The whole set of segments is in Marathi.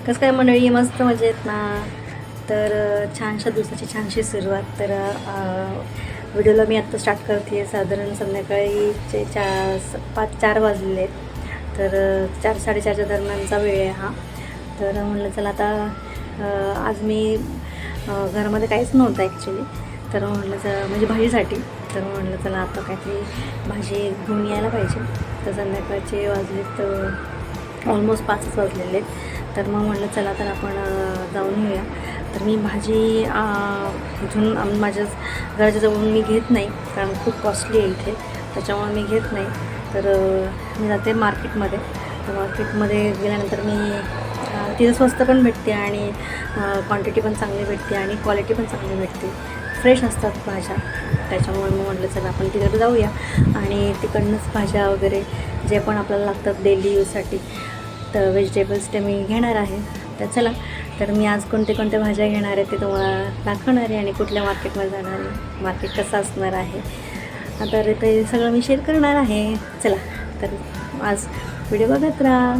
कसं काय मंडळी, मस्त मजेत ना. तर छानशा दिवसाची छानशी सुरुवात. तर व्हिडिओला मी आत्ता स्टार्ट करते आहे. साधारण संध्याकाळीचे 4 वाजलेले आहेत. तर 4-4:30च्या दरम्यानचा वेळ आहे हा. तर म्हणलं चला आता आज मी घरामध्ये काहीच नव्हतं ॲक्च्युली. तर म्हटलं चला म्हणजे भाजीसाठी. तर म्हटलं चला आता काहीतरी भाजी घेऊन यायला पाहिजे. तर संध्याकाळचे वाजलेत ऑलमोस्ट 5 वाजलेले आहेत. तर मग म्हटलं चला तर आपण जाऊन येऊया. तर मी भाजी इथून माझ्या घराच्या जवळून मी घेत नाही, कारण खूप कॉस्टली आहे इथे, त्याच्यामुळे मी घेत नाही. तर मी जाते मार्केटमध्ये. तर मार्केटमध्ये गेल्यानंतर मी तिथं स्वस्त पण भेटते आणि क्वांटिटी पण चांगली भेटते आणि क्वालिटी पण चांगली भेटते, फ्रेश असतात भाज्या. त्याच्यामुळे मग म्हटलं चला आपण तिकडे जाऊया आणि तिकडनंच भाज्या वगैरे जे पण आपल्याला लागतात डेली यूजसाठी, तर व्हेजिटेबल्स ते मी घेणार आहे. तर चला, तर मी आज कोणत्या भाज्या घेणार आहे ते तुम्हाला दाखवणार आहे आणि कुठल्या मार्केटमध्ये जाणार आहे, मार्केट कसं असणार आहे, तर ते सगळं मी शेअर करणार आहे. चला तर आज व्हिडिओ बघत राहा.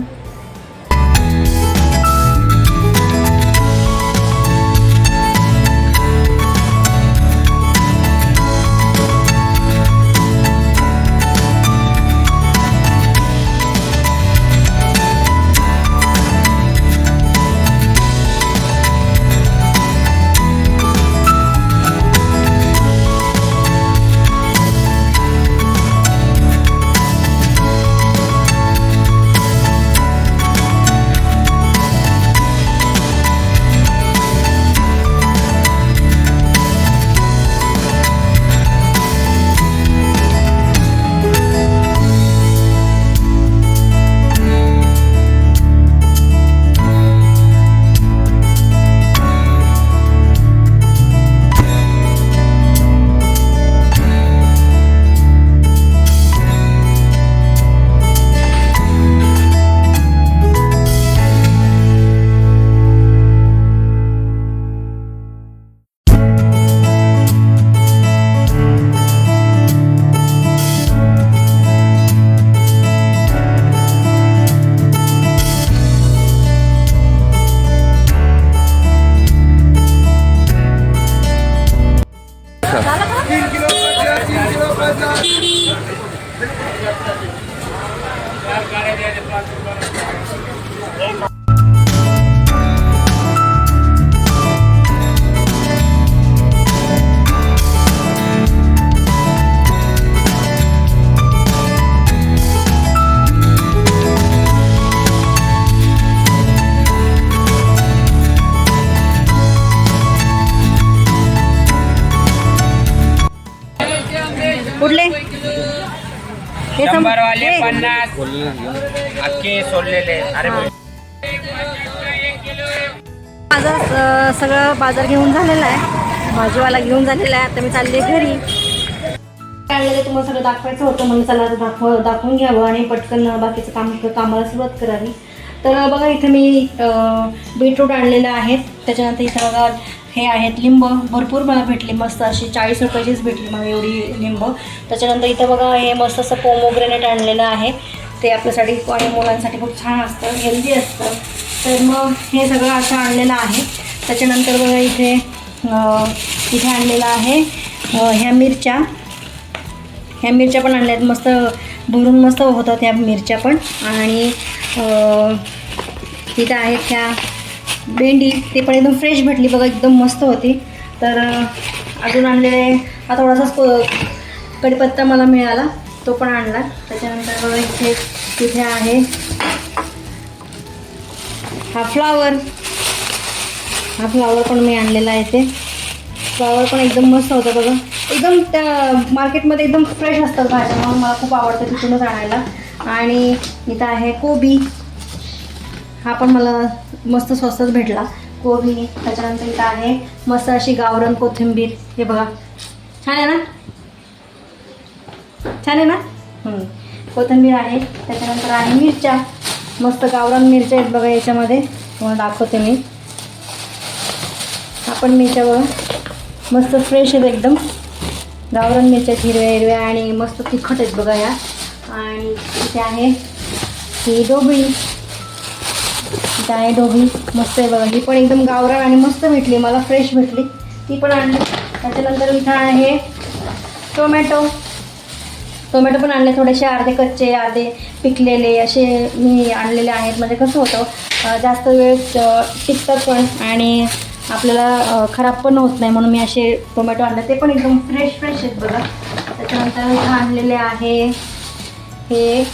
कुठले हे 100 वाले 50 अख्खे सोडलेले. अरे माझं सगळं बाजार घेऊन झालेला आहे, भाजीवाला घेऊन झालेला आहे. आता मी चालले घरी. काढलं ते तुम्हाला सगळं दाखवायचं होतं, म्हणून चला दाखवून घ्यावं आणि पटकन बाकीचं कामाला सुरुवात करावी. तर बघा इथं मी बीटरूट आणलेलं आहे. त्याच्यानंतर इथं बघा हे आहेत लिंब, भरपूर मला भेटली, मस्त अशी 40 रुपयाचीच भेटली मला एवढी लिंब. त्याच्यानंतर इथं बघा हे मस्त असं पोमोग्रेनेट आणलेलं आहे. ते आपल्यासाठी आणि मुलांसाठी खूप छान असतं, हेल्दी असतं. तर मग हे सगळं असं आणलेलं आहे. त्याच्यानंतर बघा इथे आणलेलं आहे ह्या मिरच्या पण आणल्या आहेत, मस्त भरून मस्त होतात ह्या मिरच्या पण. आणि इथं आहेत ह्या भेंडी, ते पण एकदम फ्रेश भेटली बघा, एकदम मस्त होती. तर अजून आणलेले हा थोडासा कढीपत्ता मला मिळाला, तो पण आणला. त्याच्यानंतर बघा इथे आहे हा फ्लावर पण मी आणलेला आहे. ते फ्लावर पण एकदम मस्त होतं बघा, एकदम त्या मार्केटमध्ये एकदम फ्रेश असतात भाज्या, म्हणून मला खूप आवडतं तिथूनच आणायला. आणि इथं आहे कोबी, हा पण मला मस्त स्वस्तच भेटला कोबी. त्याच्यानंतर इथं आहे मस्त अशी गावरान कोथिंबीर, हे बघा छान आहे ना, कोथिंबीर आहे. त्याच्यानंतर आहे मिरच्या, मस्त गावरान मिरच्या आहेत बघा याच्यामध्ये, तुम्हाला दाखवते मी. आपण मिरच्या बघा मस्त फ्रेश आहेत, एकदम गावरान मिरच्या हिरव्या आणि मस्त तिखट आहेत बघा या. आणि इथे आहे ही ढोबळी, इथं आहे डोबी, मस्त आहे बघा. ही पण एकदम गावरान आणि मस्त भेटली मला, फ्रेश भेटली, ती पण आणली. त्याच्यानंतर इथं आहे टोमॅटो पण आणले, थोडेसे अर्धे कच्चे अर्धे पिकलेले असे मी आणलेले आहेत. म्हणजे कसं होतं जास्त वेळ टिकतात पण आणि आपल्याला खराब पण होत नाही, म्हणून मी असे टोमॅटो आणले. ते पण एकदम फ्रेश आहेत बघा. त्याच्यानंतर इथं आणलेले आहे हे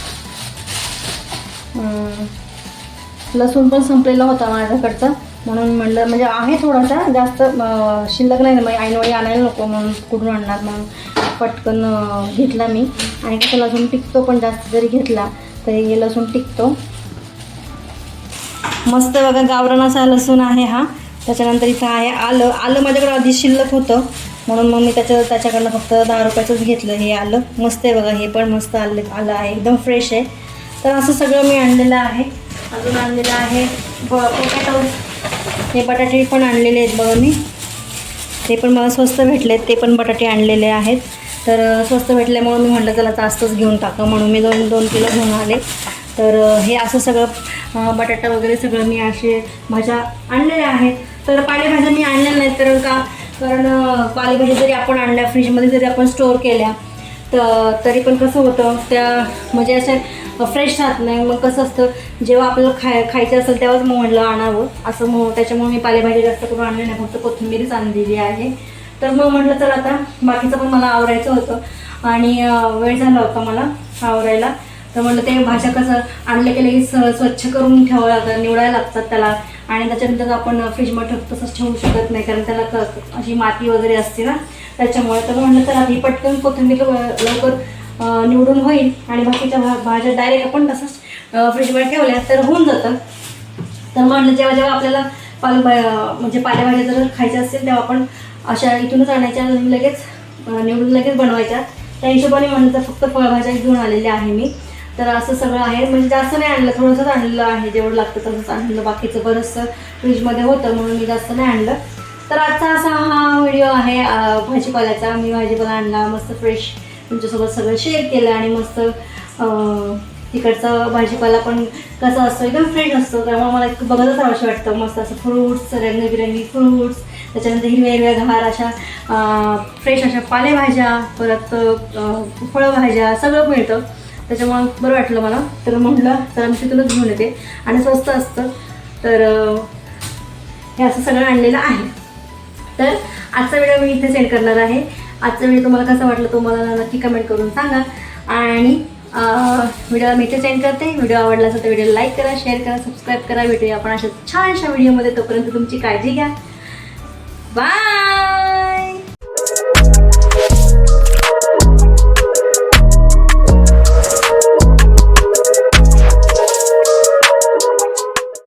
लसूण पण संपलेला होता माझ्याकडचा, म्हणून म्हणलं म्हणजे आहे थोडासा, जास्त शिल्लक नाही, मग ऐनवेळी आणायला नको म्हणून कुठून आणणार, म्हणून पटकन घेतला मी. आणि कसं लसूण टिकतो पण, जास्त जरी घेतला तरी हे लसूण टिकतो. मस्त बघा गावरान असा लसूण आहे हा. त्याच्यानंतर इथं आहे आलं माझ्याकडे आधी शिल्लक होतं, म्हणून मग मी त्याच्याकडनं फक्त 10 रुपयाचंच घेतलं हे आलं. मस्त आहे बघा, हे पण मस्त आलं आहे, एकदम फ्रेश आहे. तर असं सगळं मी आणलेलं आहे. अजून आणलेलं आहे पोटॅटो, हे बटाटे पण आणलेले आहेत बघा मी, ते पण मला स्वस्त भेटलेत, ते पण बटाटे आणलेले आहेत. तर स्वस्त भेटल्यामुळं मी म्हटलं चला जास्तच घेऊन टाका, म्हणून मी 2 किलो घेऊन आले. तर हे असं सगळं बटाटा वगैरे सगळं मी असे भाज्या आणलेल्या आहेत. तर पालेभाज्या मी आणलेल्या नाहीत, कारण पालेभाज्या जरी आपण आणल्या फ्रीजमध्ये जरी आपण स्टोअर केल्या तरी पण कसं होतं त्या म्हणजे अशा फ्रेश राहत नाही. मग कसं असतं जेव्हा आपल्याला खायचं असेल तेव्हाच मग म्हटलं आणावं असं, मग त्याच्यामुळे मी पालेभाजी जास्त करून आणले नाही, फक्त कोथिंबीरच आणलेली आहे. तर मग म्हटलं चला आता बाकीचं पण मला आवरायचं होतं आणि वेळ झाला होता मला आवरायला. तर म्हटलं ते भाज्या कसं आणलं की लगेच स्वच्छ करून ठेवावं लागतं, निवडायला लागतात त्याला, आणि त्याच्यानंतर आपण फ्रीजमध्ये तसंच ठेवू शकत नाही, कारण त्याला अशी माती वगैरे असते ना त्याच्यामुळे. तर म्हटलं तर आधी पटकन कोथिंबीर लवकर निवडून होईल आणि बाकीच्या भाज्या डायरेक्ट आपण तसंच फ्रीजमध्ये ठेवल्या तर होऊन जातं. तर म्हटलं जेव्हा आपल्याला म्हणजे पालेभाज्या जर खायच्या असतील तेव्हा आपण अशा इथूनच आणायच्या, लगेच निवडून लगेच बनवायच्या. त्या हिशोबाने म्हणलं तर फक्त फळभाज्या घेऊन आलेल्या आहे मी. तर असं सगळं आहे, म्हणजे जास्त नाही आणलं, थोडंसंच आणलेलं आहे, जेवढं लागतं तसंच आणलं. बाकीचं बरंचसं फ्रीजमध्ये होतं म्हणून मी जास्त नाही आणलं. तर आजचा असा हा व्हिडिओ आहे भाजीपाल्याचा. मी भाजीपाला आणला, मस्त फ्रेश तुमच्यासोबत सगळं शेअर केलं आणि मस्त तिकडचा भाजीपाला पण कसा असतो एकदम फ्रेश असतो, त्यामुळे मला एक बघतच आवश्यक वाटतं. मस्त असं फ्रूट्स, रंगबिरंगी फ्रूट्स, त्याच्यानंतर हिरव्या घार अशा फ्रेश अशा पालेभाज्या, परत फळभाज्या सगळं मिळतं, त्याच्यामुळं बरं वाटलं मला. तर म्हटलं तर मी तिथूनच घेऊन येते आणि स्वस्त असतं. तर हे असं सगळं आणलेलं आहे. तर आजचा व्हिडिओ मी इथे सेंड करणार आहे. आजचा व्हिडिओ तुम्हाला कसा वाटलं तो मला नक्की कमेंट करून सांगा. आणि व्हिडिओला मी इथे सेंड करते. व्हिडिओ आवडला असेल तर व्हिडिओला लाईक करा, शेअर करा, सबस्क्राईब करा. भेटूया आपण अशा छानशा व्हिडिओमध्ये. तोपर्यंत तुमची काळजी घ्या. बाय.